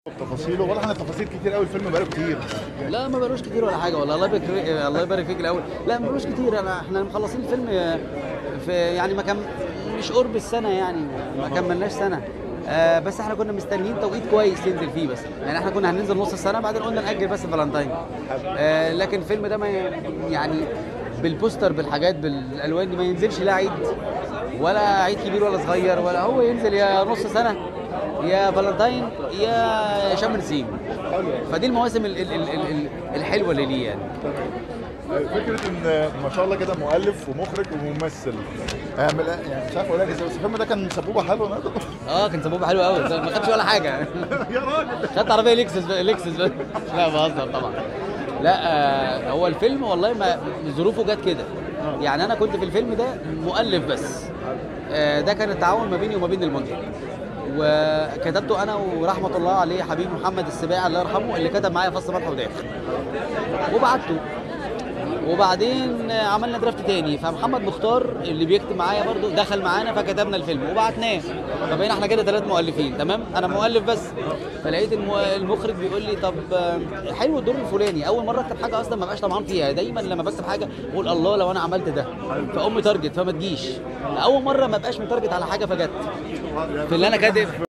تفاصيله واضح ان التفاصيل كتير قوي. الفيلم بقاله كتير. لا ما بقالوش كتير ولا حاجه والله. الله يبارك فيك الاول. لا ما بقالوش كتير. احنا مخلصين الفيلم في يعني ما كان مش قرب السنه، يعني ما كملناش سنه. بس احنا كنا مستنيين توقيت كويس ينزل فيه، بس يعني احنا كنا هننزل نص السنه بعدين قلنا ناجل بس فالنتاين. لكن الفيلم ده ما يعني بالبوستر بالحاجات بالالوان دي ما ينزلش لا عيد ولا عيد كبير ولا صغير، ولا هو ينزل يا نص سنه يا فالنتاين يا شم النسيم. فدي المواسم الحلوه اللي ليه يعني. فكره ان ما شاء الله كده مؤلف ومخرج وممثل يعني مش عارف اقول لك ازاي، بس الفيلم ده كان سبوبه حلوه نقدر. كان سبوبه حلوه قوي، ما خدش ولا حاجه. يا راجل خدت عربيه لكسس بس. لا بهزر طبعا. لا هو الفيلم والله ما ظروفه جت كده. يعني انا كنت في الفيلم ده مؤلف بس. ده كان التعاون ما بيني وما بين المنتج، وكتبته انا ورحمه الله عليه حبيبي محمد السباعي الله يرحمه اللي كتب معايا فصل ملح وداخ، وبعته. وبعدين عملنا درافت تاني، فمحمد مختار اللي بيكتب معايا برضو دخل معانا فكتبنا الفيلم وبعتناه، فبقينا احنا كده 3 مؤلفين. تمام، انا مؤلف بس. فلقيت المخرج بيقول لي طب حلو الدور الفلاني. اول مره اكتب حاجه اصلا ما بقاش طمعان فيها، دايما لما بكتب حاجه بقول الله لو انا عملت ده، فام تارجت فما تجيش. اول مره ما بقاش متارجت على حاجه فجت في اللي انا كاتب.